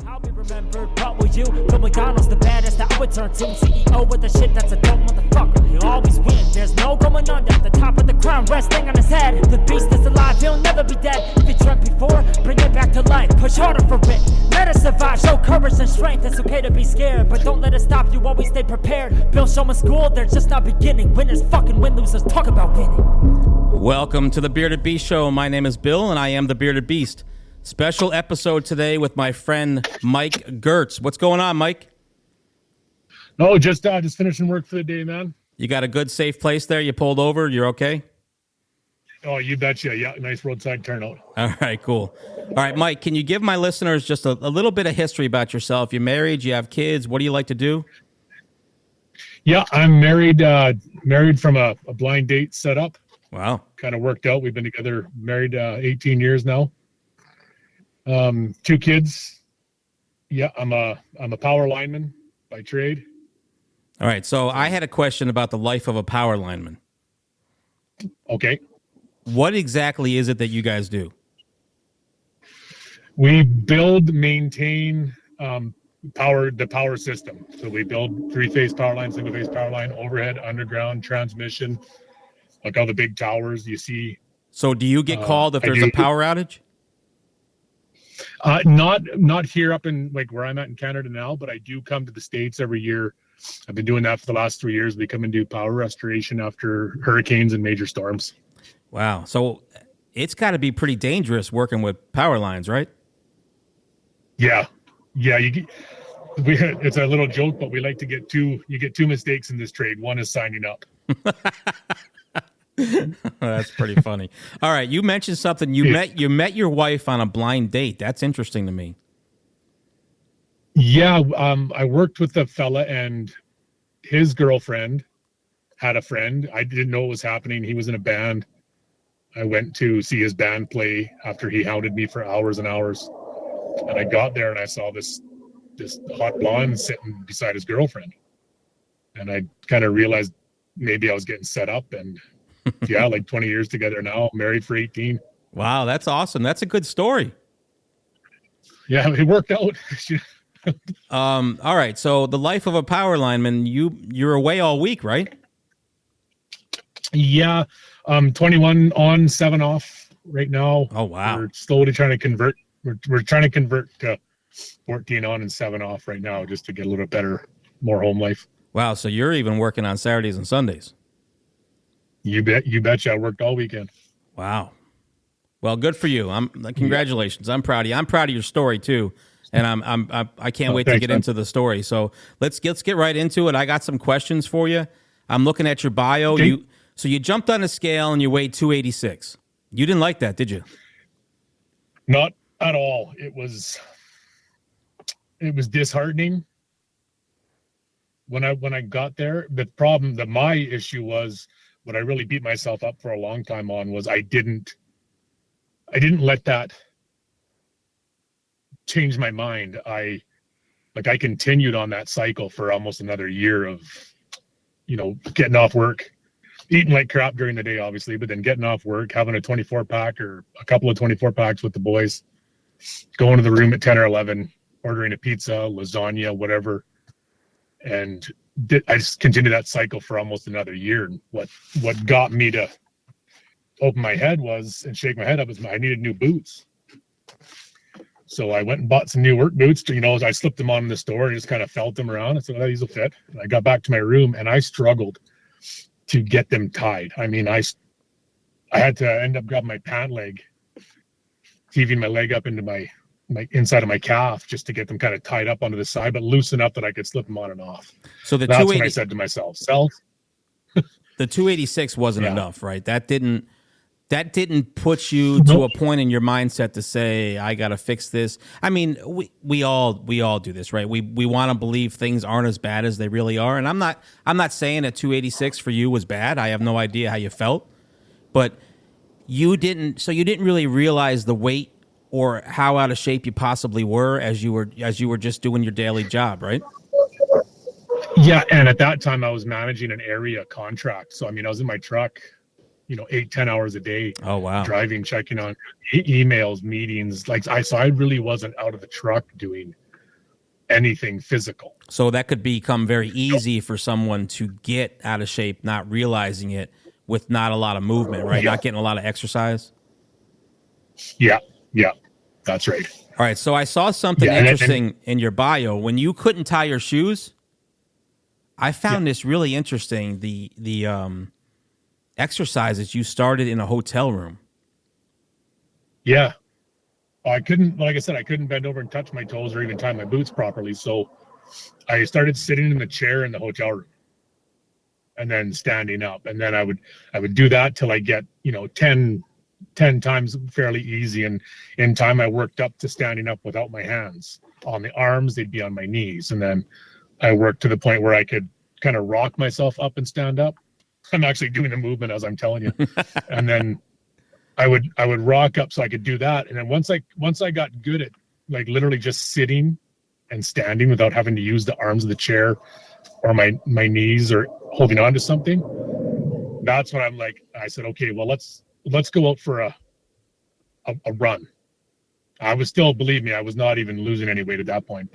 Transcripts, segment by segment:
I'll be remembered, what will you? From McDonald's, the baddest that I would turn to. CEO with the shit that's a dope motherfucker. He'll always win, there's no going under. The top of the crown resting on his head. The beast is alive, he'll never be dead. If he dreamt before, bring it back to life. Push harder for it, let us survive. Show courage and strength, it's okay to be scared, but don't let it stop you, always stay prepared. Bill Showman School, they're just not beginning. Winners fucking win, losers talk about winning. Welcome to the Bearded Beast Show. My name is Bill, and I am the Bearded Beast. Special episode today with my friend Mike Goertz. What's going on, Mike? No, just finishing work for the day, man. You got a good, safe place there? You pulled over? You're okay? Oh, you betcha. Yeah, nice roadside turnout. All right, cool. All right, Mike, can you give my listeners just a little bit of history about yourself? You're married, you have kids. What do you like to do? Yeah, I'm married. Married from a blind date setup. Wow. Kind of worked out. We've been together, married 18 years now. 2 kids. Yeah, I'm a power lineman by trade. All right, so I had a question about the life of a power lineman. Okay. What exactly is it that you guys do? We build, maintain the power system. So we build 3-phase power line, single-phase power line, overhead, underground, transmission, like all the big towers you see. So do you get called if there's a power outage? Not here up in like where I'm at in Canada now, but I do come to the States every year. I've been doing that for the last 3 years. We come and do power restoration after hurricanes and major storms. Wow. So it's got to be pretty dangerous working with power lines, right? Yeah. It's a little joke, but we like to get you get 2 mistakes in this trade. One is signing up. That's pretty funny. All right, you mentioned something. You met your wife on a blind date. That's interesting to me. Yeah, I worked with the fella, and his girlfriend had a friend. I didn't know what was happening. He was in a band. I went to see his band play after he hounded me for hours and hours. And I got there and I saw this hot blonde sitting beside his girlfriend. And I kind of realized maybe I was getting set up, and yeah, like 20 years together now, married for 18. Wow, that's awesome. That's a good story. Yeah, it worked out. All right, so the life of a power lineman, you're away all week, right? Yeah, 21 on, 7 off right now. Oh, wow. We're slowly trying to convert. We're trying to convert to 14 on and 7 off right now just to get a little better, more home life. Wow, so you're even working on Saturdays and Sundays. You betcha. I worked all weekend. Wow. Well, good for you. Congratulations. I'm proud of you. I'm proud of your story too, and I can't wait to get into the story. So let's get right into it. I got some questions for you. I'm looking at your bio. Okay. You jumped on a scale and you weighed 286. You didn't like that, did you? Not at all. It was disheartening when I got there. My issue was, what I really beat myself up for a long time on was I didn't let that change my mind. I continued on that cycle for almost another year of, getting off work, eating like crap during the day, obviously, but then getting off work, having a 24-pack or a couple of 24-packs with the boys, going to the room at 10 or 11, ordering a pizza, lasagna, whatever. And I just continued that cycle for almost another year. And what got me to open my head and shake my head up was I needed new boots. So I went and bought some new work boots. I slipped them on in the store and just kind of felt them around. I said, these will fit. And I got back to my room and I struggled to get them tied. I mean, I had to end up grabbing my pant leg, heaving my leg up into my inside of my calf just to get them kind of tied up onto the side, but loose enough that I could slip them on and off. So that's when I said to myself, the 286 wasn't enough, right? That didn't put you to a point in your mindset to say, I got to fix this. I mean, we all do this, right? We want to believe things aren't as bad as they really are. And I'm not saying that 286 for you was bad. I have no idea how you felt, but you didn't really realize the weight or how out of shape you possibly were as you were just doing your daily job, right? Yeah, and at that time I was managing an area contract. So I was in my truck, 8-10 hours a day. Oh wow. Driving, checking on emails, meetings. So I really wasn't out of the truck doing anything physical. So that could become very easy for someone to get out of shape, not realizing it, with not a lot of movement, right? Yeah. Not getting a lot of exercise. Yeah, that's right. All right, so I saw something interesting in your bio. When you couldn't tie your shoes, I found this really interesting. The exercises you started in a hotel room. Yeah. I couldn't, like I said, I couldn't bend over and touch my toes or even tie my boots properly. So I started sitting in the chair in the hotel room and then standing up. And then I would do that till I get, 10 times fairly easy. And in time, I worked up to standing up without my hands on the arms. They'd be on my knees. And then I worked to the point where I could kind of rock myself up and stand up. I'm actually doing the movement as I'm telling you. And then I would rock up so I could do that. And then once I got good at like literally just sitting and standing without having to use the arms of the chair or my knees or holding on to something, that's when I said, okay, well, let's go out for a run. I was still, believe me, I was not even losing any weight at that point,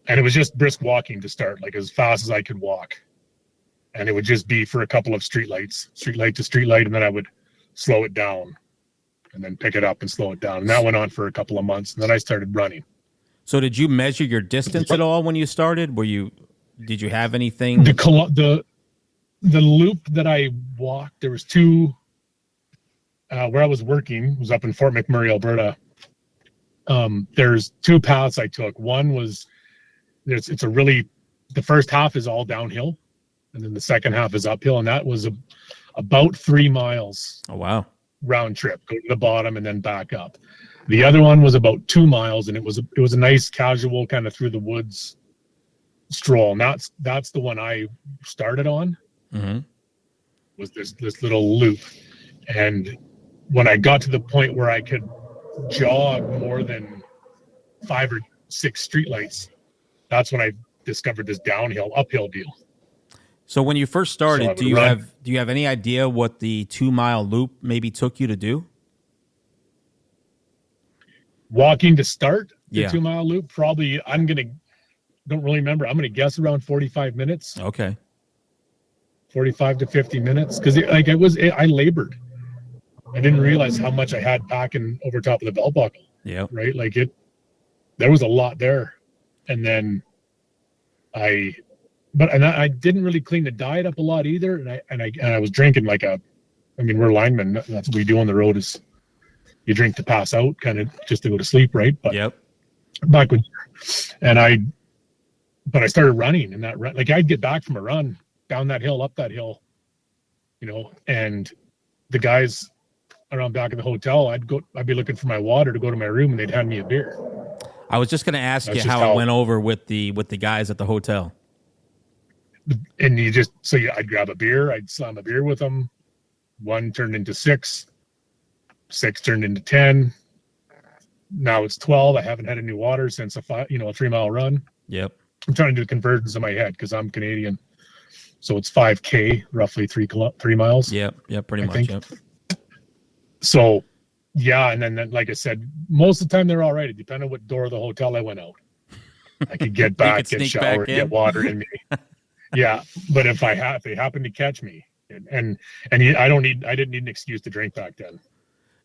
and it was just brisk walking to start, like as fast as I could walk. And it would just be for a couple of street light to street light. And then I would slow it down and then pick it up and slow it down. And that went on for a couple of months. And then I started running. So did you measure your distance at all when you started? Did you have anything? The loop that I walked, there was two, where I was working was up in Fort McMurray, Alberta. There's two paths I took. One was, the first half is all downhill. And then the second half is uphill. And that was about 3 miles. Oh, wow. Round trip, go to the bottom and then back up. The other one was about 2 miles, and it was a nice casual kind of through the woods stroll. And that's the one I started on. Mm-hmm. Was this little loop. And when I got to the point where I could jog more than 5 or 6 streetlights, that's when I discovered this uphill deal. So when you first started, do you have any idea what the 2 mile loop maybe took you to do? Walking to start the Yeah. 2 mile loop, probably don't really remember. I'm gonna guess around 45 minutes. Okay. 45 to 50 minutes, because I labored. I didn't realize how much I had back and over top of the belt buckle. Yeah. Right, there was a lot there, and then I didn't really clean the diet up a lot either, and I was drinking we're linemen. That's what we do on the road is you drink to pass out, kind of just to go to sleep, right? But yep. Back when, but I started running, and that run, I'd get back from a run down that hill, up that hill, and the guys around back of the hotel, I'd be looking for my water to go to my room, and they'd hand me a beer. I was just going to ask you how it went over with the guys at the hotel. And I'd grab a beer, I'd slam a beer with them. 1 turned into 6, 6 turned into 10. Now it's 12. I haven't had any water since a 3 mile run. Yep. I'm trying to do the conversions in my head because I'm Canadian. So it's 5K, roughly 3 miles. Yep, pretty much. Yep. So, yeah, and then, like I said, most of the time they're all right. It depended on what door of the hotel I went out. I could get back, get showered, get water in me. Yeah, but if they happened to catch me, and I didn't need an excuse to drink back then.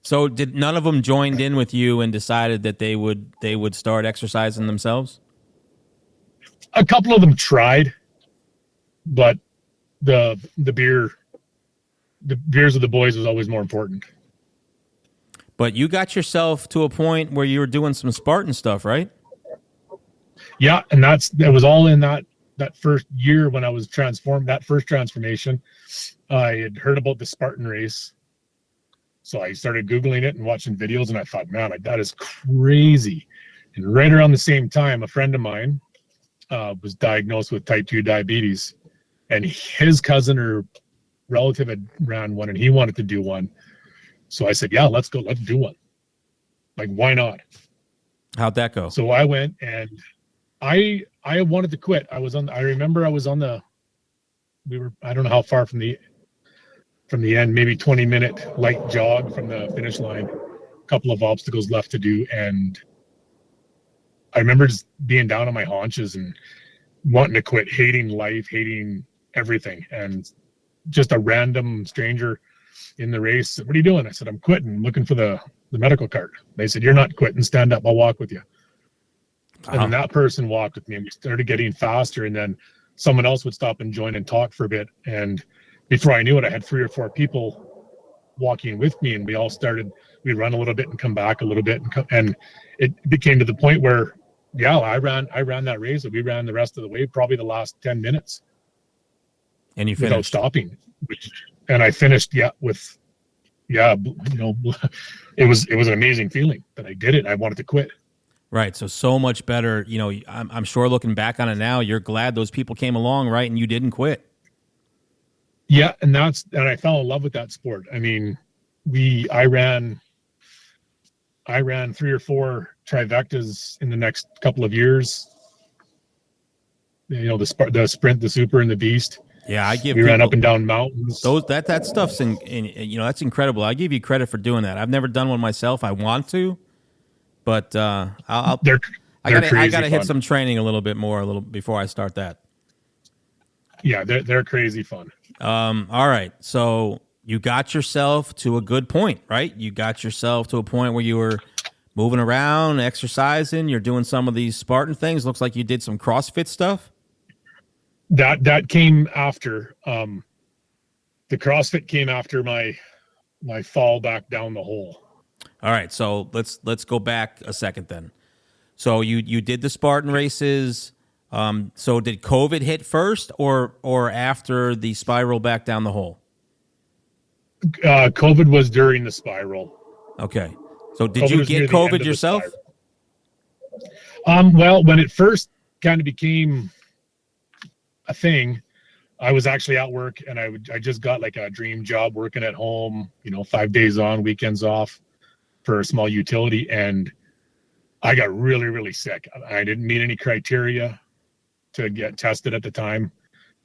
So did none of them joined in with you and decided that they would start exercising themselves? A couple of them tried, but the beers of the boys was always more important. But you got yourself to a point where you were doing some Spartan stuff, right? Yeah, and that was all in that first year when I was transformed, that first transformation. I had heard about the Spartan race. So I started Googling it and watching videos, and I thought, man, that is crazy. And right around the same time, a friend of mine was diagnosed with type 2 diabetes, and his cousin or relative had ran one, and he wanted to do one. So I said, yeah, let's go. Let's do one. Why not? How'd that go? So I went, and I wanted to quit. I remember I was I don't know how far from the end, maybe 20-minute light jog from the finish line, a couple of obstacles left to do. And I remember just being down on my haunches and wanting to quit, hating life, hating everything. And just a random stranger in the race said, "What are you doing?" I said, "I'm quitting, I'm looking for the medical card." They said, "You're not quitting, stand up, I'll walk with you." And then that person walked with me, and we started getting faster. And then someone else would stop and join and talk for a bit. And before I knew it, I had 3 or 4 people walking with me, and we all started, we'd run a little bit and come back a little bit. And it became to the point where, yeah, I ran that race. We ran the rest of the way, probably the last 10 minutes. And you finished without stopping. And I finished, it was an amazing feeling that I did it. I wanted to quit. Right. So much better. You know, I'm sure looking back on it now, you're glad those people came along, right? And you didn't quit. Yeah. And I fell in love with that sport. I mean, I ran 3 or 4 trifectas in the next couple of years. You know, the sprint, the super, and the beast. Yeah, we ran up and down mountains. That stuff's that's incredible. I give you credit for doing that. I've never done one myself. I want to, but I gotta hit some training a little before I start that. Yeah, they're crazy fun. All right, so you got yourself to a good point, right? You got yourself to a point where you were moving around, exercising. You're doing some of these Spartan things. Looks like you did some CrossFit stuff. That came after. The CrossFit came after my fall back down the hole. All right, so let's go back a second then. So you did the Spartan races. So did COVID hit first or after the spiral back down the hole? COVID was during the spiral. Okay. So did you get COVID yourself? Well, when it first kind of became a thing, I was actually at work, and I just got like a dream job working at home, 5 days on, weekends off for a small utility. And I got really, really sick. I didn't meet any criteria to get tested at the time.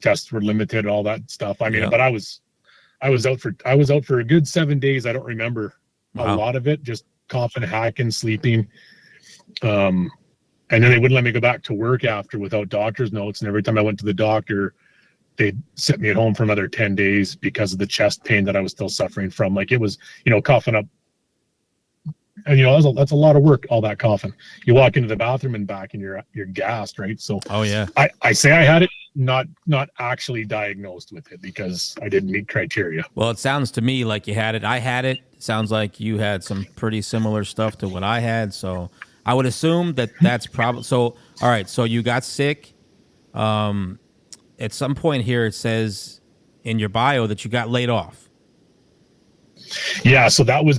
Tests were limited, all that stuff. I mean, yeah. But I was out for a good 7 days. I don't remember a lot of it, just coughing, hacking, sleeping. And then they wouldn't let me go back to work after without doctor's notes. And every time I went to the doctor, they'd set me at home for another 10 days because of the chest pain that I was still suffering from. Like it was, coughing up. And, that's a lot of work, all that coughing. You walk into the bathroom and back and you're gassed, right? So oh yeah, I say I had it, not actually diagnosed with it because I didn't meet criteria. Well, it sounds to me like you had it. I had it. Sounds like you had some pretty similar stuff to what I had. So I would assume that's probably so. All right, so you got sick. At some point here, it says in your bio that you got laid off. Yeah, so that was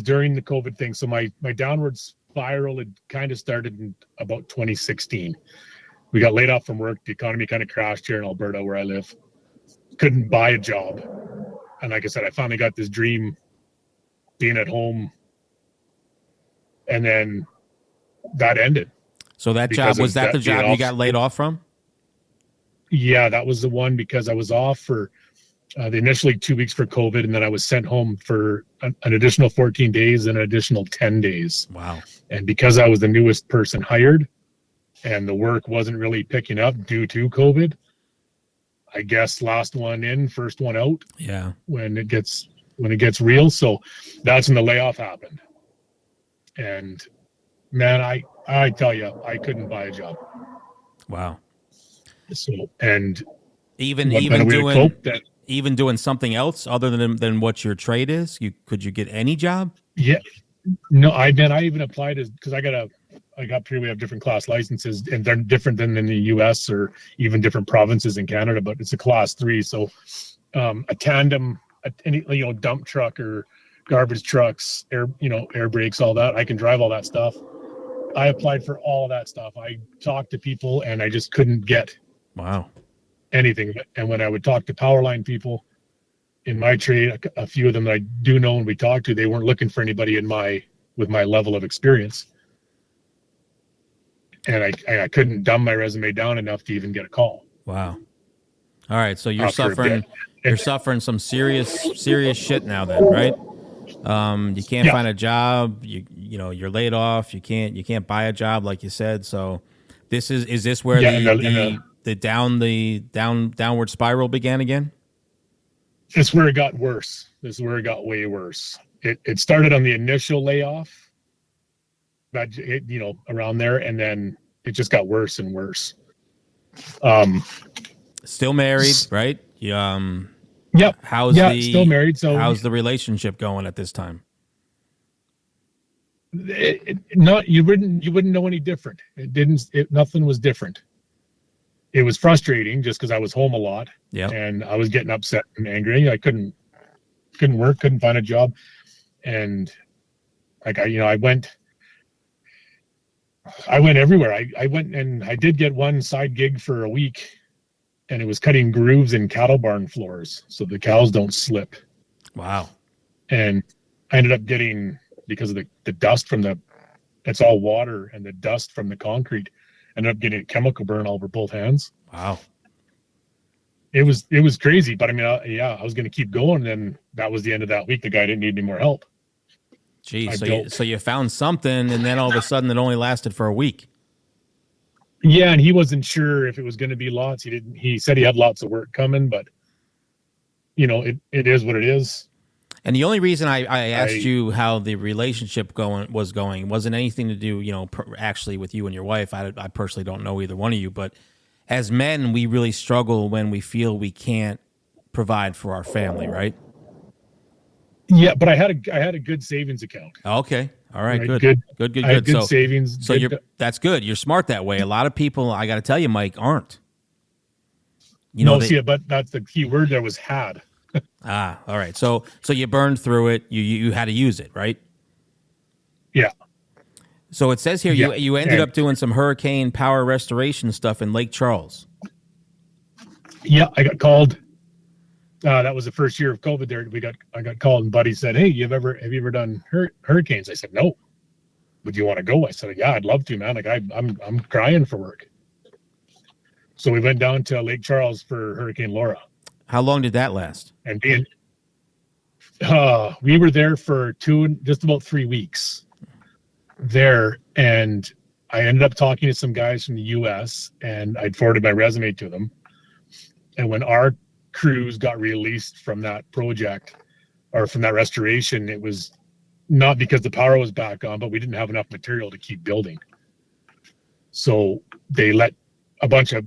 during the COVID thing. So my downward spiral had kind of started in about 2016. We got laid off from work. The economy kind of crashed here in Alberta, where I live. Couldn't buy a job, and like I said, I finally got this dream, being at home, and then that ended. So that job, was that the job you got laid off from? Yeah, that was the one, because I was off for the initially 2 weeks for COVID, and then I was sent home for an additional 14 days and an additional 10 days. Wow. And because I was the newest person hired and the work wasn't really picking up due to COVID, I guess last one in, first one out. Yeah. When it gets real. So that's when the layoff happened. And man, I tell you, I couldn't buy a job. Wow. So, and even doing something else other than what your trade is, could you get any job? Yeah. No, I even applied because I got we have different class licenses, and they're different than in the US or even different provinces in Canada, but it's a class 3. So a tandem, any dump truck or garbage trucks, air brakes, all that, I can drive all that stuff. I applied for all of that stuff. I talked to people and I just couldn't get anything. And when I would talk to power line people in my trade, a few of them that I do know and we talked to, they weren't looking for anybody with my level of experience. And I couldn't dumb my resume down enough to even get a call. Wow. All right. So you're suffering some serious shit now then, right? You can't find a job. You know, you're laid off. You can't buy a job like you said. So is this where the downward spiral began again? It's where it got worse. This is where it got way worse. It started on the initial layoff, that around there, and then it just got worse and worse. Still married, right? Yep. Still married. So how's the relationship going at this time? You wouldn't know any different. Nothing was different. It was frustrating just because I was home a lot, and I was getting upset and angry. I couldn't work, couldn't find a job, and like I went everywhere. I went and I did get one side gig for a week, and it was cutting grooves in cattle barn floors so the cows don't slip. Wow. And I ended up getting, because of the dust from it's all water and the dust from the concrete, ended up getting a chemical burn all over both hands. Wow. It was crazy, but I mean, I was going to keep going. And that was the end of that week. The guy didn't need any more help. Geez, so you found something, and then all of a sudden it only lasted for a week. Yeah, and he wasn't sure if it was going to be lots. He said he had lots of work coming, but it is what it is. And the only reason I asked you how the relationship wasn't anything to do, actually with you and your wife. I personally don't know either one of you, but as men, we really struggle when we feel we can't provide for our family, right? Yeah, but I had a good savings account. Okay. All right. Good. I had good savings. So that's good. You're smart that way. A lot of people, I got to tell you, Mike, aren't. But that's the key word there was had. All right. So you burned through it. You had to use it, right? Yeah. So it says here you ended up doing some hurricane power restoration stuff in Lake Charles. Yeah, I got called. That was the first year of COVID there. I got called, and Buddy said, "Hey, have you ever done hurricanes?" I said, "No." "Would you want to go?" I said, "Yeah, I'd love to, man. Like I'm crying for work." So we went down to Lake Charles for Hurricane Laura. How long did that last? And we were there for just about 3 weeks there, and I ended up talking to some guys from the U.S. and I'd forwarded my resume to them. And when our crews got released from that project or from that restoration, it was not because the power was back on, but we didn't have enough material to keep building. So they let a bunch of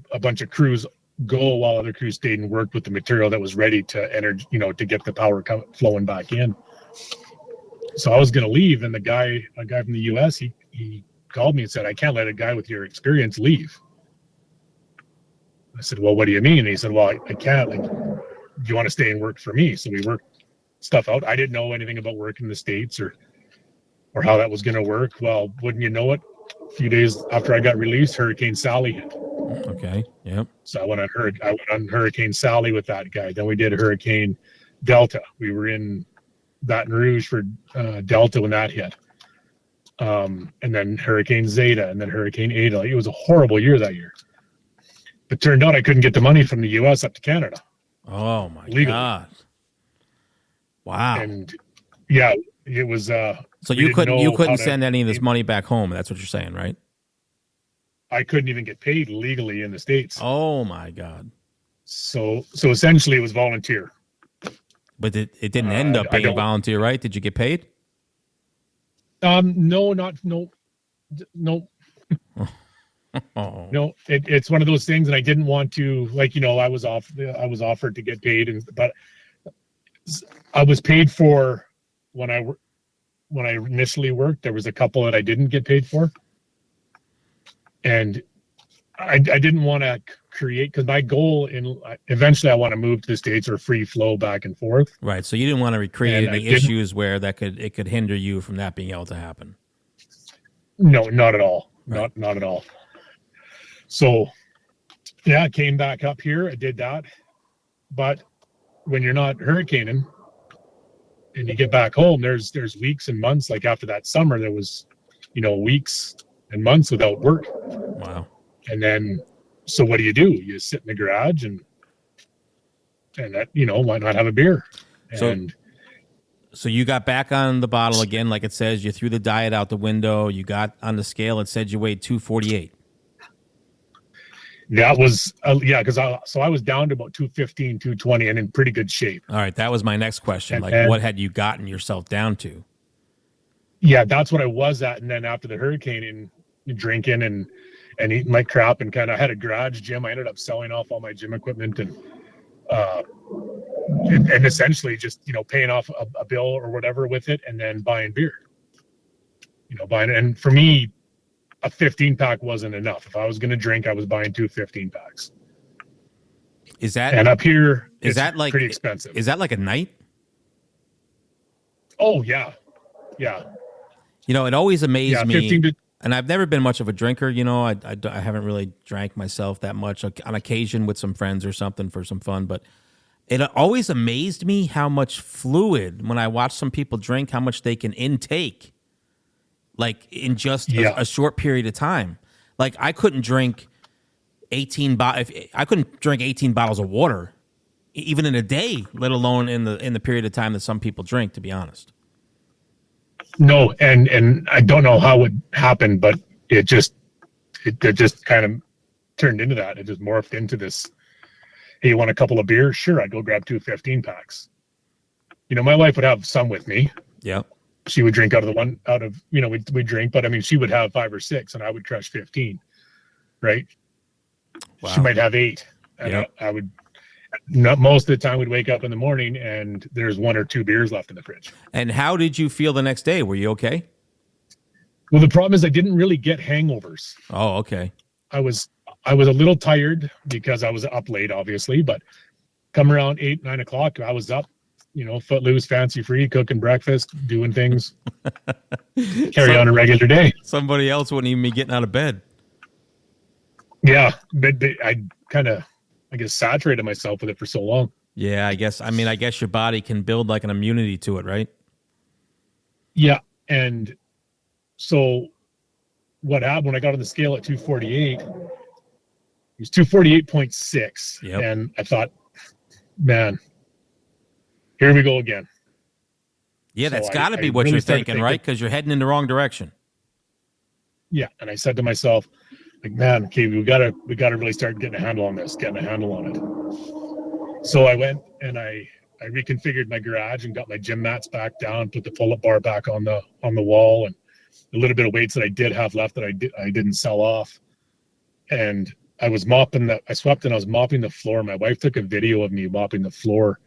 crews go while other crews stayed and worked with the material that was ready to to get the power flowing back in. So I was going to leave, and a guy from the U.S. he called me and said, "I can't let a guy with your experience leave." I said, "Well, what do you mean?" And he said, "Well, I can't. Like, do you want to stay and work for me?" So we worked stuff out. I didn't know anything about working in the States or how that was going to work. Well, wouldn't you know it? A few days after I got released, Hurricane Sally hit. Okay. Yep. So I went on Hurricane Sally with that guy. Then we did Hurricane Delta. We were in Baton Rouge for Delta when that hit. And then Hurricane Zeta, and then Hurricane Ada. It was a horrible year that year. It turned out I couldn't get the money from the U.S. up to Canada. Oh my God! Wow. And yeah, it was. So you couldn't send any of this money back home. That's what you're saying, right? I couldn't even get paid legally in the States. Oh my God! So essentially, it was volunteer. But it didn't end up being volunteer, right? Did you get paid? No. Oh. No, it's one of those things, and I didn't want to, I was offered to get paid, but I was paid for when I initially worked. There was a couple that I didn't get paid for, and I didn't want to create, because my goal eventually I want to move to the States or free flow back and forth. Right. So you didn't want to recreate any issues where it could hinder you from that being able to happen. No, not at all. Right. Not at all. So, yeah, I came back up here. I did that. But when you're not hurricaning and you get back home, there's weeks and months. Like after that summer, there was, weeks and months without work. Wow. And then, so what do? You sit in the garage and that, why not have a beer? And So you got back on the bottle again, like it says. You threw the diet out the window. You got on the scale. It said you weighed 248. That was because I was down to about 215, 220, and in pretty good shape. All right, that was my next question. What had you gotten yourself down to? Yeah, that's what I was at. And then after the hurricane and drinking and eating like crap and kind of had a garage gym, I ended up selling off all my gym equipment and essentially just, paying off a bill or whatever with it and then buying beer. And for me, a 15-pack wasn't enough. If I was going to drink, I was buying 2 15-packs. And up here, it's pretty expensive. Is that like a night? Oh, yeah. Yeah. It always amazed me. And I've never been much of a drinker. I haven't really drank myself that much on occasion with some friends or something for some fun. But it always amazed me how much fluid, when I watch some people drink, how much they can intake. Like in just a short period of time. Like I couldn't drink 18 bottles of water even in a day, let alone in the period of time that some people drink, to be honest. No, and I don't know how it happened, but it just kind of turned into that. It just morphed into this. Hey, you want a couple of beers? Sure, I'd go grab 2 15-packs. My wife would have some with me. Yeah. She would drink we drink, but I mean, she would have 5 or 6 and I would crush 15, right? Wow. She might have 8. And I would, not most of the time we'd wake up in the morning and there's 1 or 2 beers left in the fridge. And how did you feel the next day? Were you okay? Well, the problem is I didn't really get hangovers. Oh, okay. I was a little tired because I was up late, obviously, but come around 8, 9 o'clock, I was up. Footloose, fancy free, cooking breakfast, doing things, carry on a regular day. Somebody else wouldn't even be getting out of bed. Yeah, but I kind of, saturated myself with it for so long. Yeah, I guess your body can build like an immunity to it, right? Yeah, and so what happened when I got on the scale at 248, it was 248.6, and I thought, man, here we go again. Yeah, that's got to be what you're thinking, right? Because you're heading in the wrong direction. Yeah, and I said to myself, like, man, okay, we gotta really start getting a handle on this, So I went and I reconfigured my garage and got my gym mats back down, put the pull-up bar back on the wall, and a little bit of weights that I did have left that I didn't sell off. And I was I swept and I was mopping the floor. My wife took a video of me mopping the floor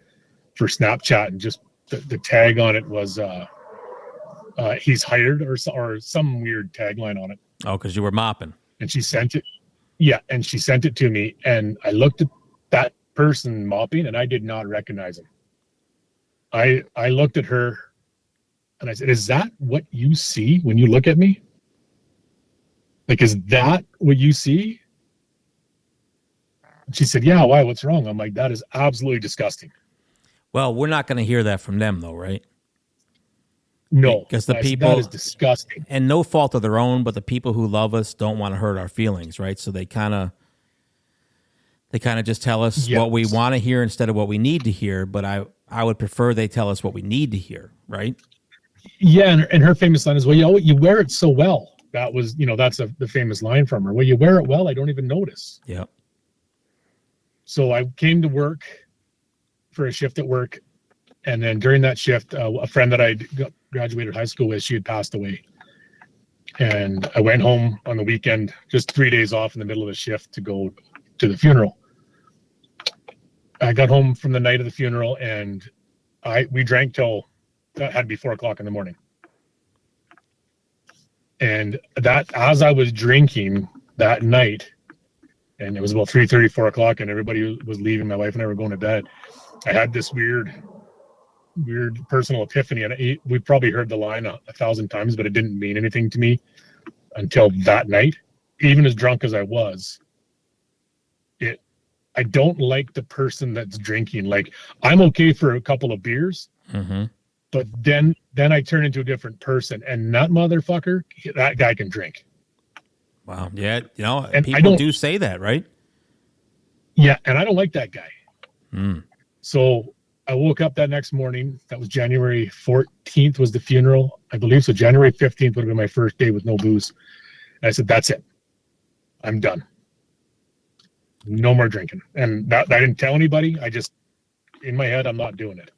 for Snapchat, and just the tag on it was he's hired or some weird tagline on it. Oh, because you were mopping. And she sent it. Yeah, and she sent it to me, and I looked at that person mopping, and I did not recognize him. I looked at her, and I said, "Is that what you see when you look at me? Like, is that what you see?" And she said, "Yeah, why? What's wrong?" I'm like, "That is absolutely disgusting." Well, we're not going to hear that from them, though, right? No, because the people, that is disgusting, and no fault of their own. But the people who love us don't want to hurt our feelings, right? So they kind of just tell us what we want to hear instead of what we need to hear. But I would prefer they tell us what we need to hear, right? Yeah, and her famous line is, "Well, you wear it so well." That was, that's the famous line from her. "Well, you wear it well, I don't even notice." Yeah. So I came to work for a shift at work, and then during that shift, a friend that I graduated high school with, she had passed away, and I went home on the weekend, just 3 days off in the middle of the shift to go to the funeral. I got home from the night of the funeral, and we drank till that had to be 4 o'clock in the morning. And that, as I was drinking that night, and it was about 3:30, 4 o'clock, and everybody was leaving, my wife and I were going to bed, I had this weird personal epiphany. And we probably heard the line 1,000 times, but it didn't mean anything to me until that night. Even as drunk as I was, I don't like the person that's drinking. Like, I'm okay for a couple of beers, but then I turn into a different person, and that motherfucker, that guy can drink. Wow. Yeah. And people do say that, right? Yeah. And I don't like that guy. So I woke up that next morning. That was January 14th was the funeral, I believe. So January 15th would have been my first day with no booze. And I said, that's it. I'm done. No more drinking. And that I didn't tell anybody. I just, in my head, I'm not doing it.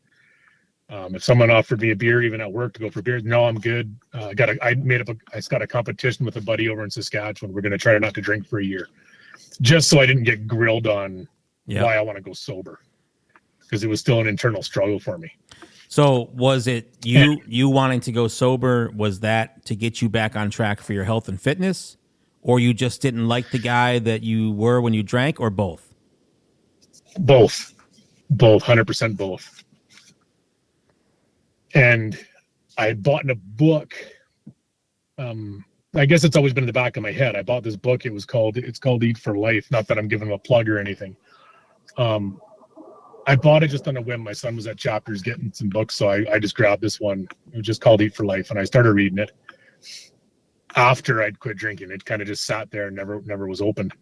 If someone offered me a beer, even at work, to go for beer, no, I'm good. I got a competition with a buddy over in Saskatchewan. We're going to try not to drink for a year, just so I didn't get grilled on why I want to go sober, because it was still an internal struggle for me. So was it you wanting to go sober? Was that to get you back on track for your health and fitness, or you just didn't like the guy that you were when you drank, or both? Both, 100% both. And I had bought in a book. I guess it's always been in the back of my head. I bought this book. It's called Eat for Life. Not that I'm giving them a plug or anything. I bought it just on a whim. My son was at Chapters getting some books, so I just grabbed this one. It was just called Eat for Life, and I started reading it after I'd quit drinking. It kind of just sat there and never was opened.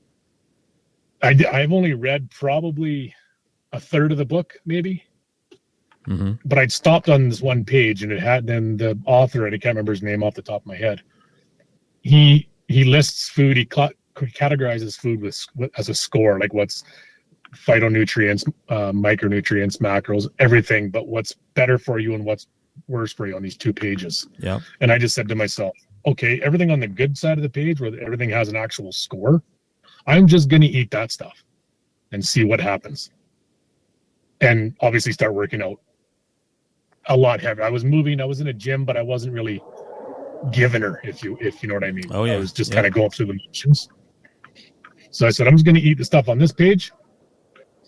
I've only read probably a third of the book, maybe. Mm-hmm. But I'd stopped on this one page, and it had then the author, and I can't remember his name off the top of my head. He lists food. He categorizes food as a score, like what's phytonutrients, micronutrients, macros, everything, but what's better for you and what's worse for you on these 2 pages. Yeah. And I just said to myself, okay, everything on the good side of the page where everything has an actual score, I'm just going to eat that stuff and see what happens. And obviously start working out a lot heavier. I was moving, I was in a gym, but I wasn't really giving her, if you know what I mean. Oh yeah. I was just kind of going through the motions. So I said, I'm just going to eat the stuff on this page.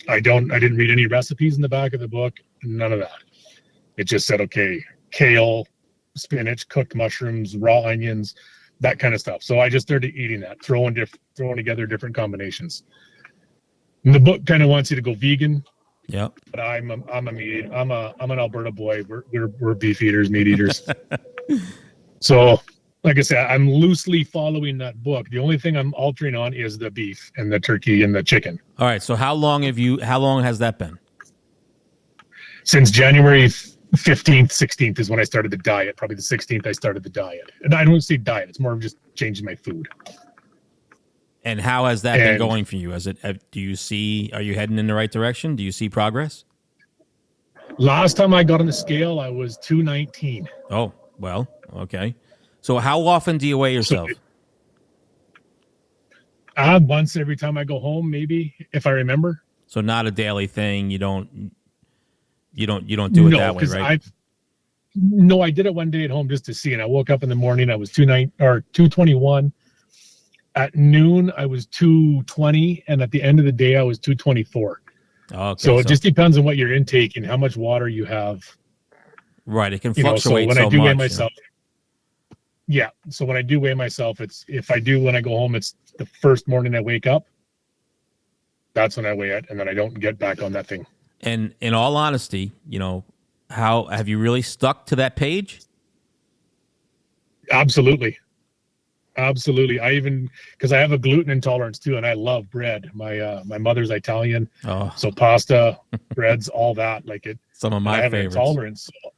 I didn't read any recipes in the back of the book, none of that. It just said, okay, kale, spinach, cooked mushrooms, raw onions, that kind of stuff. So I just started eating that, throwing together different combinations. And the book kind of wants you to go vegan. Yeah, but I'm a meat eater. I'm an Alberta boy. We're beef eaters, meat eaters. So, like I said, I'm loosely following that book. The only thing I'm altering on is the beef and the turkey and the chicken. All right. So how long has that been? Since January 15th, 16th is when I started the diet. Probably the 16th I started the diet. And I don't say diet. It's more of just changing my food. And how has that been going for you? Are you heading in the right direction? Do you see progress? Last time I got on the scale, I was 219. Oh, well, okay. So how often do you weigh yourself? Once every time I go home, maybe, if I remember. So not a daily thing. You don't do it that way, right? I did it one day at home just to see, and I woke up in the morning, I was 221. At noon, I was 220, and at the end of the day, I was 224. Okay, so it just depends on what you're intaking, how much water you have. Right, it can fluctuate so when I do weigh myself, so when I do weigh myself, when I go home, it's the first morning I wake up. That's when I weigh it, and then I don't get back on that thing. And in all honesty, how have you really stuck to that page? Absolutely. Because I have a gluten intolerance too, and I love bread. My mother's Italian, so pasta, breads, all that. Some of my favorites. I have an intolerance. So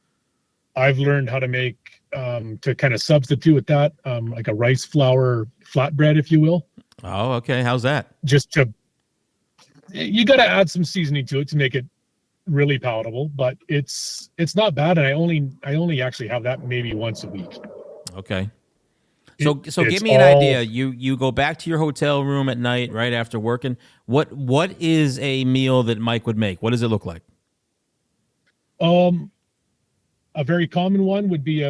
I've learned how to make to kind of substitute with that, like a rice flour flatbread, if you will. Oh, okay. How's that? You got to add some seasoning to it to make it really palatable, but it's not bad. And I only actually have that maybe once a week. Okay. So give me an idea. You go back to your hotel room at night right after working. What is a meal that Mike would make? What does it look like? A very common one would be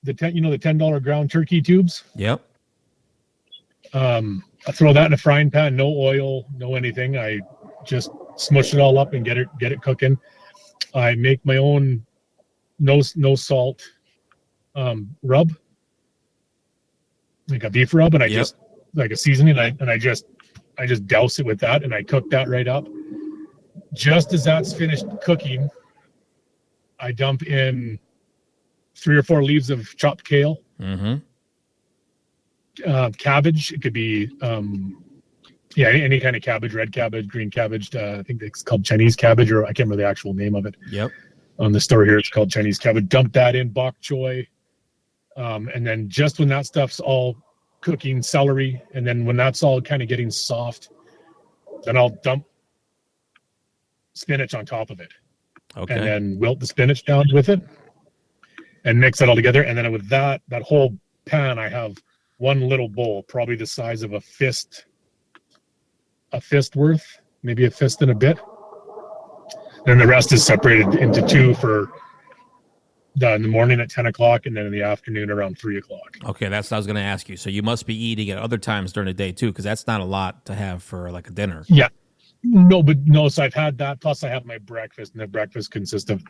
the $10 ground turkey tubes. Yep. I throw that in a frying pan, no oil, no anything. I just smush it all up and get it cooking. I make my own no salt rub. Like a beef rub, and I just like a seasoning, and I just douse it with that, and I cook that right up. Just as that's finished cooking, I dump in 3 or 4 leaves of chopped kale, cabbage. It could be Yeah, any kind of cabbage, red cabbage, green cabbage. I think it's called Chinese cabbage, or I can't remember the actual name of it. Yep. On the store here, it's called Chinese cabbage. Dump that in, bok choy. And then just when that stuff's all cooking, celery. And then when that's all kind of getting soft, then I'll dump spinach on top of it. Okay. And then wilt the spinach down with it and mix it all together. And then with that whole pan, I have one little bowl, probably the size of a fist worth, maybe a fist and a bit. Then the rest is separated into two for in the morning at 10 o'clock and then in the afternoon around 3 o'clock. Okay, that's what I was going to ask you. So you must be eating at other times during the day too, because that's not a lot to have for like a dinner. Yeah. No, so I've had that. Plus I have my breakfast, and the breakfast consists of,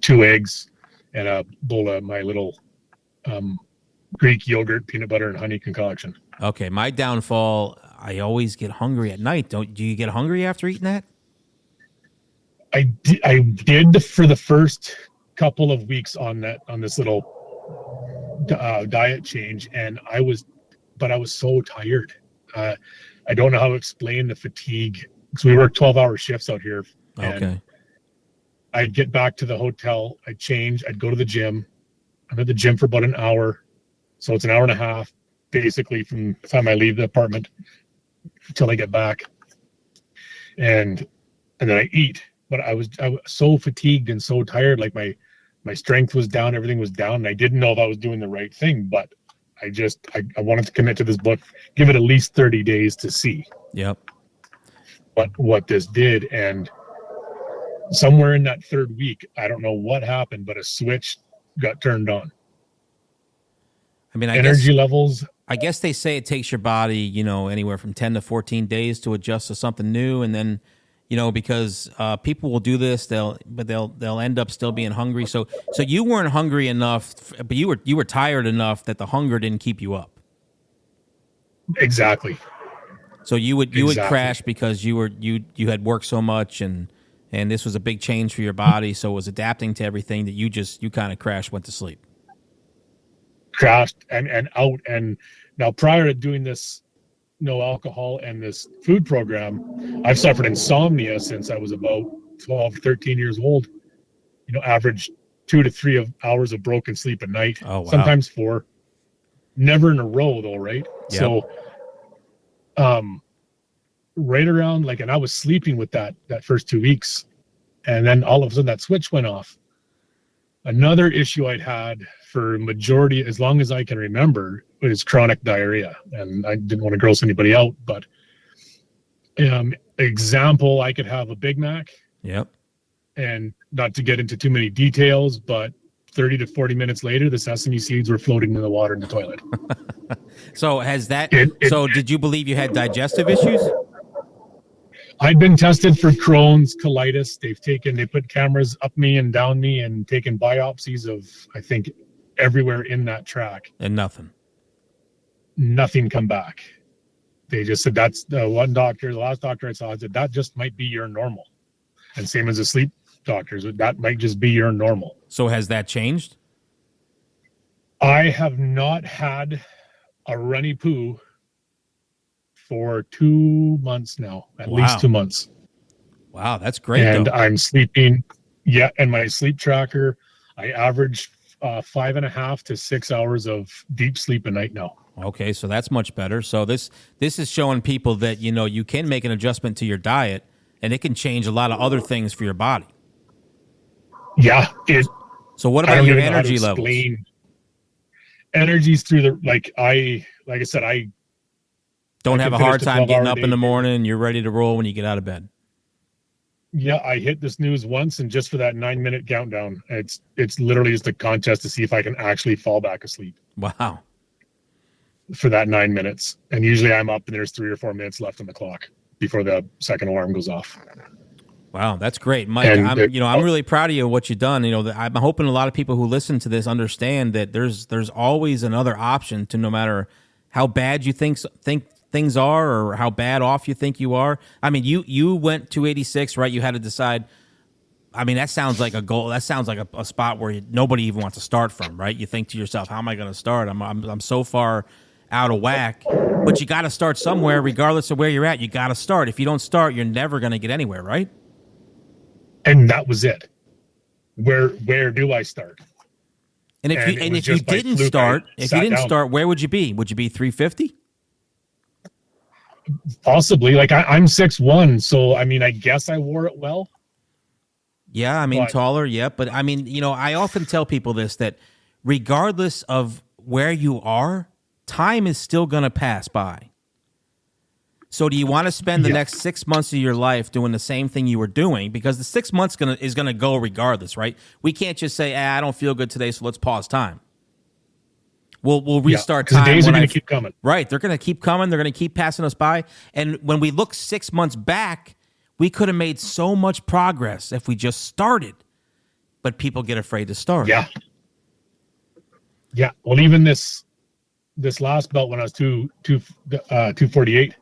2 eggs and a bowl of my little Greek yogurt, peanut butter, and honey concoction. Okay, my downfall, I always get hungry at night. Do you get hungry after eating that? I did for the first couple of weeks on this little diet change, and I was so tired. I don't know how to explain the fatigue, because we work 12-hour shifts out here. Okay. I'd get back to the hotel, I'd change, I'd go to the gym. I'm at the gym for about an hour, so it's an hour and a half basically from the time I leave the apartment until I get back, and then I eat. But I was so fatigued and so tired, like my strength was down, everything was down, and I didn't know if I was doing the right thing. But I wanted to commit to this book, give it at least 30 days to see what this did. And somewhere in that third week, I don't know what happened, but a switch got turned on. I mean, energy levels. I guess they say it takes your body, anywhere from 10 to 14 days to adjust to something new, and then. Because people will do this, they'll end up still being hungry. So you weren't hungry enough, but you were tired enough that the hunger didn't keep you up. Exactly. So you would crash because you had worked so much, and this was a big change for your body. So it was adapting to everything that you kind of crashed, went to sleep. Crashed and out. And now prior to doing this, no alcohol and this food program, I've suffered insomnia since I was about 12, 13 years old. Average 2 to 3 hours of broken sleep a night. Oh, wow. Sometimes 4. Never in a row though, right? Yep. So right around and I was sleeping with that first 2 weeks, and then all of a sudden that switch went off. Another issue I'd had for majority, as long as I can remember, is chronic diarrhea. And I didn't want to gross anybody out, but example, I could have a Big Mac. Yep. And not to get into too many details, but 30 to 40 minutes later, the sesame seeds were floating in the water in the toilet. So did you believe you had digestive issues? I'd been tested for Crohn's, colitis. They put cameras up me and down me and taken biopsies of, I think, everywhere in that track. And nothing come back. They just said, that's the last doctor I saw said, that just might be your normal. And same as the sleep doctors, that might just be your normal. So has that changed? I have not had a runny poo for 2 months now, at least 2 months. Wow, that's great. And I'm sleeping, and my sleep tracker, I average 5.5 to 6 hours of deep sleep a night now. Okay, so that's much better. So this is showing people that, you can make an adjustment to your diet, and it can change a lot of other things for your body. Yeah. So what about your energy levels? Energy's through the, like I said, I don't have a hard time getting up in the morning. You're ready to roll when you get out of bed. Yeah, I hit the snooze once, and just for that 9-minute countdown, it's literally just a contest to see if I can actually fall back asleep. Wow. For that 9 minutes. And usually I'm up and there's 3 or 4 minutes left on the clock before the second alarm goes off. Wow, that's great, Mike. I'm really proud of you, what you've done. I'm hoping a lot of people who listen to this understand that there's always another option to, no matter how bad you think things are or how bad off you think you are. I mean, you went 286, right? You had to decide. I mean, that sounds like a goal. That sounds like a spot where nobody even wants to start from, right? You think to yourself, how am I going to start? I'm so far out of whack. But you got to start somewhere, regardless of where you're at. You got to start. If you don't start, you're never going to get anywhere, right? And that was it. Where do I start? And if you didn't start, where would you be? Would you be 350? Possibly. Like I'm 6'1", so I mean, I guess I wore it well. Yeah, I mean, taller, yeah. But I mean, you know, I often tell people this, that regardless of where you are, time is still going to pass by. So do you want to spend the next 6 months of your life doing the same thing you were doing? Because the 6 months is gonna go regardless, right? We can't just say, I don't feel good today, so let's pause time. We'll restart time. The days are going to keep coming. Right, they're going to keep coming. They're going to keep passing us by. And when we look 6 months back, we could have made so much progress if we just started. But people get afraid to start. Yeah. Yeah. Well, even this last belt when I was 248,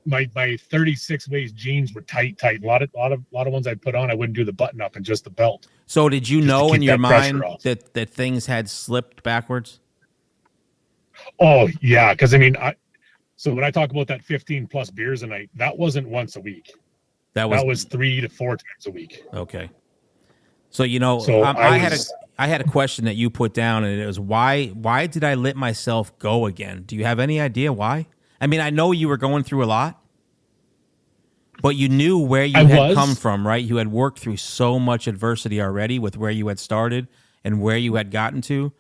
my 36 waist jeans were tight. A lot of ones I put on, I wouldn't do the button up and just the belt. So did you know in your mind that things had slipped backwards? Oh yeah, because I mean, so when I talk about that 15 plus beers a night, that wasn't once a week. That was 3 to 4 times a week. Okay. So you know, I had a question that you put down, and it was why did I let myself go again? Do you have any idea why? I mean, I know you were going through a lot, but you knew where you had come from, right? You had worked through so much adversity already with where you had started and where you had gotten to,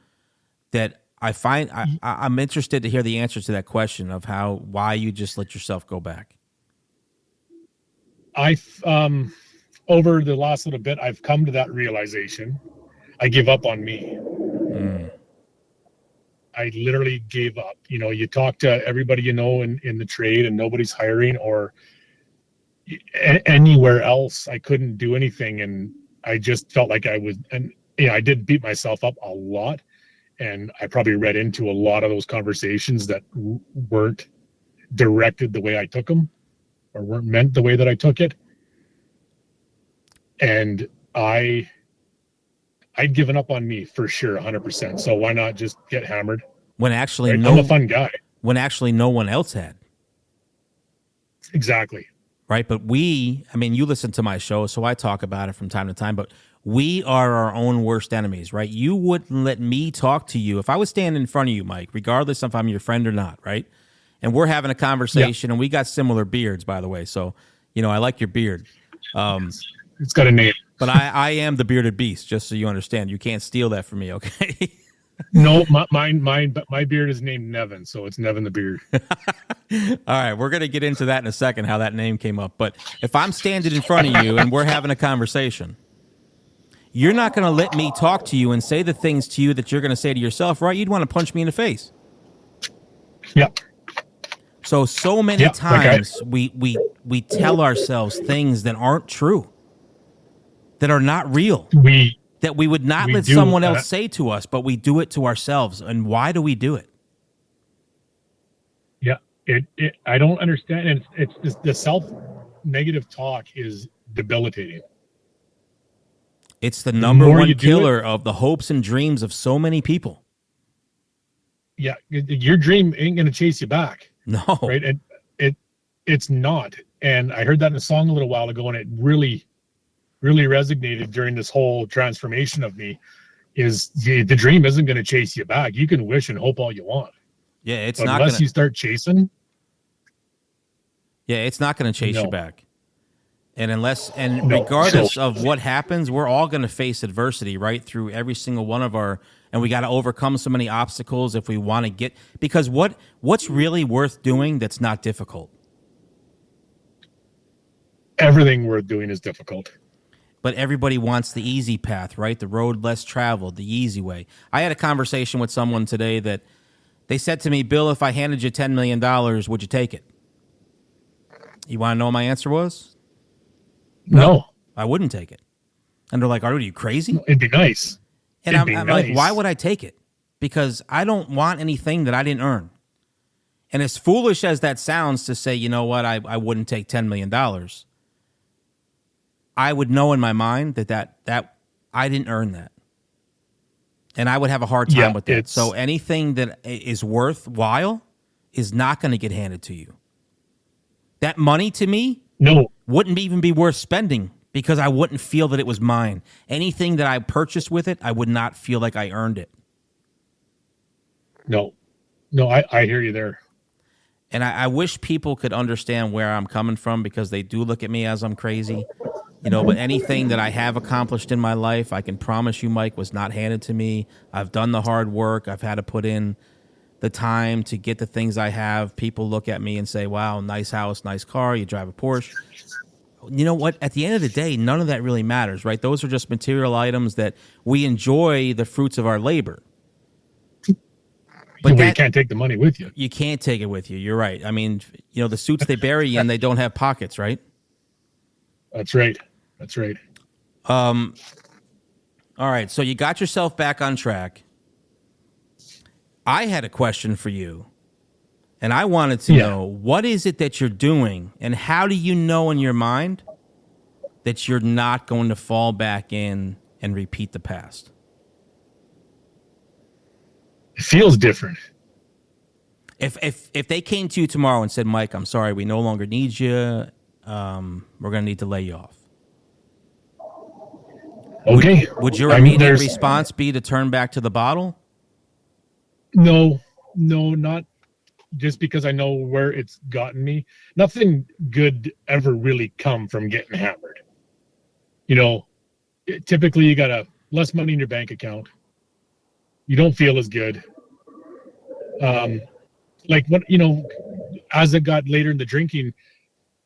that I'm interested to hear the answer to that question of why you just let yourself go back. Over the last little bit, I've come to that realization. I give up on me. I literally gave up. You know, you talk to everybody you know in the trade and nobody's hiring, or anywhere else. I couldn't do anything, and I just felt like I was, and I did beat myself up a lot, and I probably read into a lot of those conversations that weren't directed the way I took them, or weren't meant the way that I took it. And I'd given up on me for sure, 100%. So why not just get hammered? When actually, right? I'm a fun guy. When actually no one else had. Exactly. Right. But I mean, you listen to my show, so I talk about it from time to time, but we are our own worst enemies, right? You wouldn't let me talk to you if I was standing in front of you, Mike, regardless if I'm your friend or not, right? And we're having a conversation, and we got similar beards, by the way. So, you know, I like your beard. It's got a name. But I am the bearded beast, just so you understand. You can't steal that from me, okay? No, my beard is named Nevin, so it's Nevin the Beard. All right, we're going to get into that in a second, how that name came up. But if I'm standing in front of you and we're having a conversation, you're not going to let me talk to you and say the things to you that you're going to say to yourself, right? You'd want to punch me in the face. Yep. So many times we tell ourselves things that aren't true, that are not real, that we would not let someone else say to us, but we do it to ourselves. And why do we do it? Yeah, I don't understand. And it's the self-negative talk is debilitating. It's the number one killer of the hopes and dreams of so many people. Yeah, your dream ain't going to chase you back. No. Right? And it's not. And I heard that in a song a little while ago, and it really resonated during this whole transformation of me. Is the dream isn't going to chase you back. You can wish and hope all you want. Yeah, it's but not unless you start chasing. Yeah, it's not going to chase you back. And regardless of what happens, we're all going to face adversity, right? Through every single one of and we got to overcome so many obstacles if we want to get, because what's really worth doing that's not difficult? Everything worth doing is difficult. But everybody wants the easy path, right? The road less traveled, the easy way. I had a conversation with someone today that they said to me, Bill, if I handed you $10 million, would you take it? You want to know what my answer was? No. I wouldn't take it. And they're like, are you crazy? It'd be nice. And I'm like, why would I take it? Because I don't want anything that I didn't earn. And as foolish as that sounds to say, you know what, I wouldn't take $10 million. I would know in my mind that I didn't earn that. And I would have a hard time with that. it's- So anything that is worthwhile is not going to get handed to you. That money to me No, wouldn't even be worth spending because I wouldn't feel that it was mine. Anything that I purchased with it, I would not feel like I earned it. no, I hear you there. And I wish people could understand where I'm coming from because they do look at me as I'm crazy. But anything that I have accomplished in my life, I can promise you, Mike, was not handed to me. I've done the hard work. I've had to put in the time to get the things I have. People look at me and say, wow, nice house, nice car, you drive a Porsche. You know what? At the end of the day, none of that really matters, right? Those are just material items that we enjoy the fruits of our labor. But You can't take the money with you. You can't take it with you. You're right. I mean, the suits they bury you in, they don't have pockets, right? That's right. All right. So you got yourself back on track. I had a question for you, and I wanted to know, what is it that you're doing, and how do you know in your mind that you're not going to fall back in and repeat the past? It feels different. If they came to you tomorrow and said, Mike, I'm sorry, we no longer need you, we're going to need to lay you off. Okay. Would your immediate response be to turn back to the bottle? No, not just because I know where it's gotten me. Nothing good ever really come from getting hammered. Typically you got less money in your bank account. You don't feel as good. As it got later in the drinking,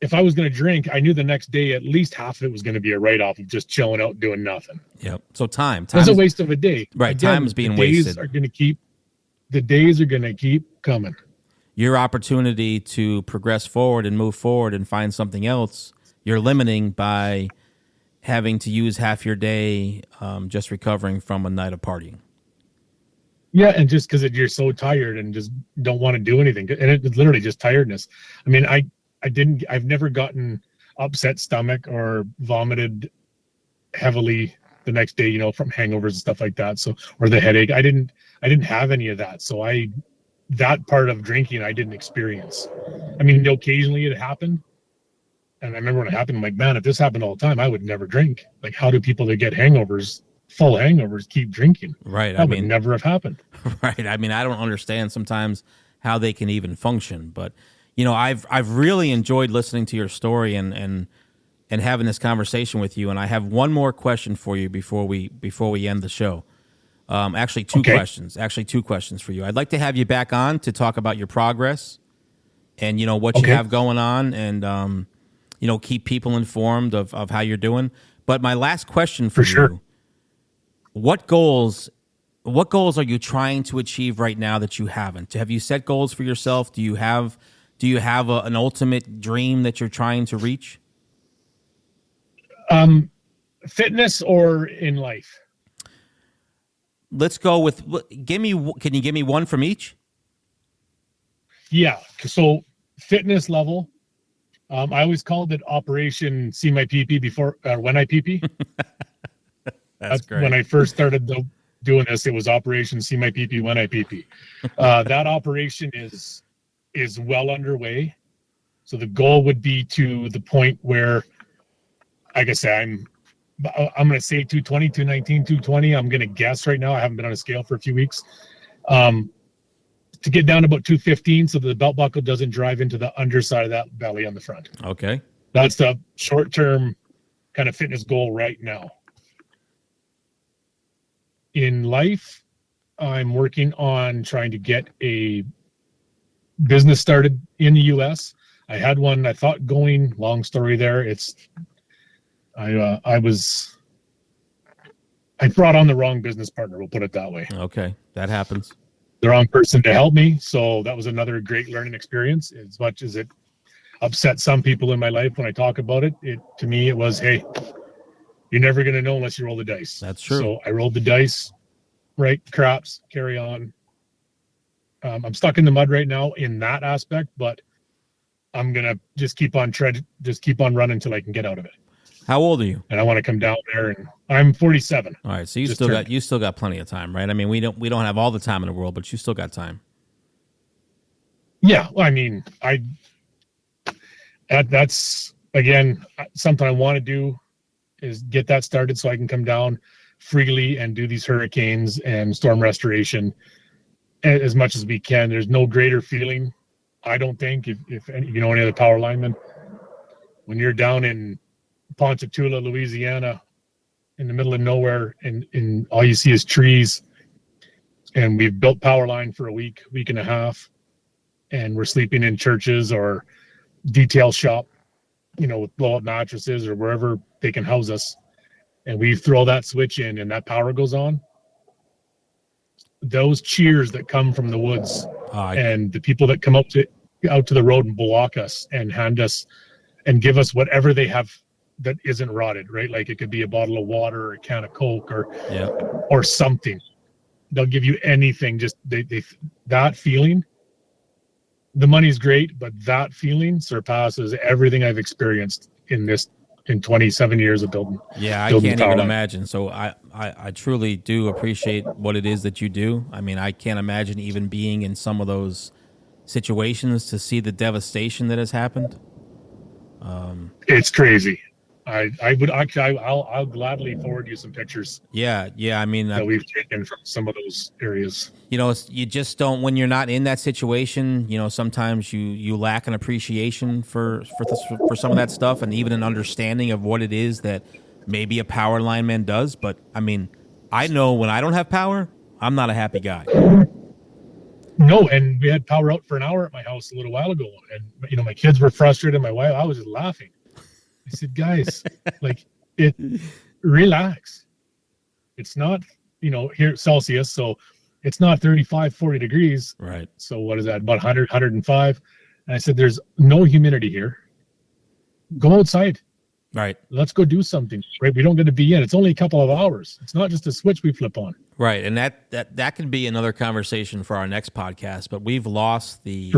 if I was going to drink, I knew the next day at least half of it was going to be a write-off of just chilling out doing nothing. Yep. So time It's a waste of a day. Right. Again, time is being the days wasted. The days are going to keep coming. Your opportunity to progress forward and move forward and find something else, you're limiting by having to use half your day just recovering from a night of partying. Yeah, and just because you're so tired and just don't want to do anything, and it's literally just tiredness. I mean, I've never gotten upset stomach or vomited heavily the next day, from hangovers and stuff like that. So, or the headache, I didn't have any of that. So that part of drinking, I didn't experience. I mean, occasionally it happened. And I remember when it happened, I'm like, man, if this happened all the time, I would never drink. Like, how do people that get full hangovers, keep drinking? Right. That would never have happened. Right. I mean, I don't understand sometimes how they can even function, but I've really enjoyed listening to your story and having this conversation with you. And I have one more question for you before we end the show. Actually, two questions for you. I'd like to have you back on to talk about your progress and what you have going on, and keep people informed of how you're doing. But my last question for you, sure. What goals are you trying to achieve right now that you haven't? Have you set goals for yourself? Do you have an ultimate dream that you're trying to reach? Fitness or in life? Let's go with, can you give me one from each? Yeah. So fitness level, I always called it Operation See My PP before, when I PP. That's great. When I first started doing this, it was Operation See My PP when I PP. That operation is well underway. So the goal would be to the point where, like I say, I'm going to say 220, 219, 220. I'm going to guess right now. I haven't been on a scale for a few weeks. To get down to about 215 so that the belt buckle doesn't drive into the underside of that belly on the front. Okay. That's the short-term kind of fitness goal right now. In life, I'm working on trying to get a business started in the U.S. I had one I thought going, long story there. I brought on the wrong business partner, we'll put it that way. Okay, that happens. The wrong person to help me. So that was another great learning experience. As much as it upset some people in my life when I talk about it, to me, it was, hey, you're never going to know unless you roll the dice. That's true. So I rolled the dice, right? Craps, carry on. I'm stuck in the mud right now in that aspect, but I'm going to just keep on running until I can get out of it. How old are you? And I want to come down there, and I'm 47. All right, so you still got plenty of time, right? I mean, we don't have all the time in the world, but you still got time. Yeah, well, I mean, that's again something I want to do, is get that started so I can come down freely and do these hurricanes and storm restoration as much as we can. There's no greater feeling, I don't think, if any, you know, any other power lineman, when you're down in Ponchatoula, Louisiana, in the middle of nowhere, and all you see is trees, and we've built power line for a week and a half, and we're sleeping in churches or detail shop, you know, with blow-up mattresses or wherever they can house us, and we throw that switch in and that power goes on. Those cheers that come from the woods, and the people that come out to the road and block us and hand us and give us whatever they have that isn't rotted, right? Like it could be a bottle of water or a can of Coke or something. They'll give you anything. Just they that feeling. The money's great, but that feeling surpasses everything I've experienced in 27 years of building. Yeah, I can't even imagine. So I truly do appreciate what it is that you do. I mean, I can't imagine even being in some of those situations to see the devastation that has happened. It's crazy. I'll gladly forward you some pictures. Yeah. I mean, that we've taken from some of those areas. You know, you just don't, when you're not in that situation, you know, sometimes you lack an appreciation for some of that stuff, and even an understanding of what it is that maybe a power lineman does. But I mean, I know when I don't have power, I'm not a happy guy. No, and we had power out for an hour at my house a little while ago, and you know, my kids were frustrated. My wife, I was just laughing. I said, guys, like, relax. It's not, you know, here Celsius, so it's not 35, 40 degrees. Right. So what is that, about 100, 105? And I said, there's no humidity here. Go outside. Right. Let's go do something. Right. We don't get to be in. It's only a couple of hours. It's not just a switch we flip on. Right. And that could be another conversation for our next podcast, but we've lost the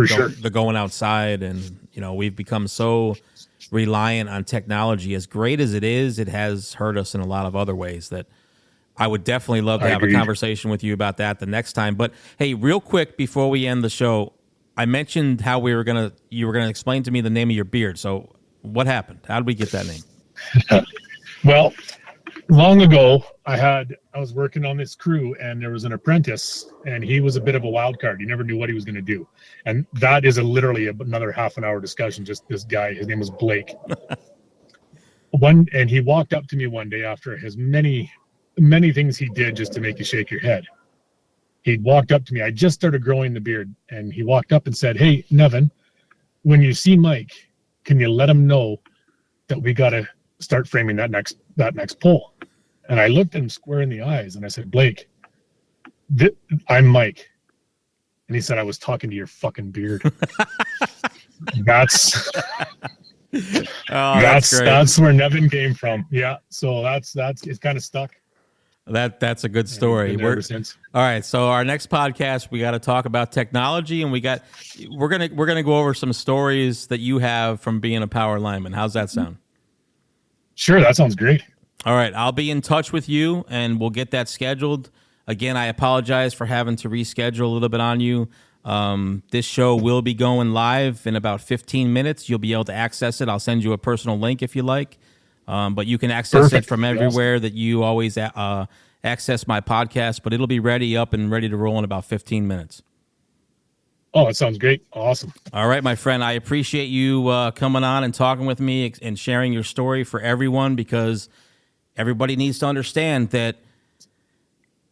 going outside, and, you know, we've become so reliant on technology. As great as it is, it has hurt us in a lot of other ways that I would definitely love to have a conversation with you about that the next time. But hey, real quick before we end the show, I mentioned how you were gonna explain to me the name of your beard. So what happened? How did we get that name? Well, long ago, I was working on this crew, and there was an apprentice, and he was a bit of a wild card. You never knew what he was going to do. And that is literally another half an hour discussion. Just this guy, his name was Blake. And he walked up to me one day after his many, many things he did just to make you shake your head. He walked up to me. I just started growing the beard, and he walked up and said, "Hey, Nevin, when you see Mike, can you let him know that we got to start framing that next pole?" And I looked at him square in the eyes, and I said, "Blake, I'm Mike." And he said, "I was talking to your fucking beard." That's where Nevin came from. Yeah. So that's it's kind of stuck. That's a good story. Ever since. All right. So our next podcast, we got to talk about technology, and we're gonna go over some stories that you have from being a power lineman. How's that sound? Sure, that sounds great. All right, I'll be in touch with you, and we'll get that scheduled. Again, I apologize for having to reschedule a little bit on you. This show will be going live in about 15 minutes. You'll be able to access it. I'll send you a personal link if you like. But you can access it from everywhere that you always access my podcast. But it'll be up and ready to roll in about 15 minutes. Oh, it sounds great. Awesome. All right, my friend. I appreciate you coming on and talking with me and sharing your story for everyone, because everybody needs to understand that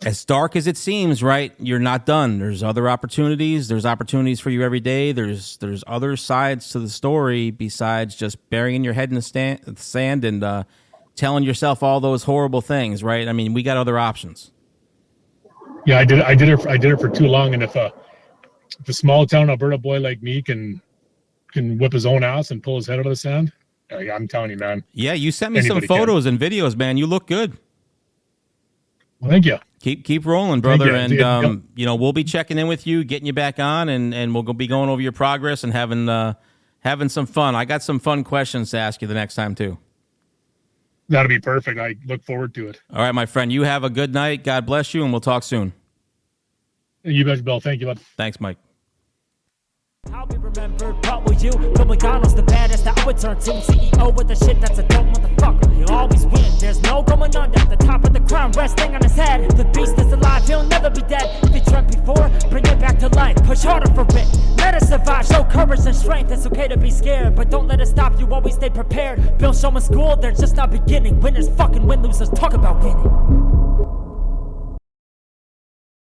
as dark as it seems, right, you're not done. There's other opportunities. There's opportunities for you every day. There's other sides to the story besides just burying your head in the sand and telling yourself all those horrible things, right? I mean, we got other options. Yeah, I did it for too long, and if a small town Alberta boy like me can whip his own ass and pull his head out of the sand, I'm telling you, man. Yeah, you sent me some photos and videos, man. You look good. Well, thank you. Keep rolling, brother. And you know, we'll be checking in with you, getting you back on, and we'll be going over your progress and having some fun. I got some fun questions to ask you the next time too. That'll be perfect. I look forward to it. All right, my friend. You have a good night. God bless you, and we'll talk soon. You bet, Bill. Thank you, bud. Thanks, Mike. I'll be remembered, but will you? From McDonald's, the baddest that I would turn to. CEO with the shit that's a dope motherfucker. He'll always win, there's no going under. The top of the crown resting on his head. The beast is alive, he'll never be dead. If he dreamt before, bring it back to life. Push harder for it, let us survive. Show courage and strength, it's okay to be scared, but don't let it stop you, always stay prepared. Build someone's school, they're just not beginning. Winners fucking win, losers talk about winning.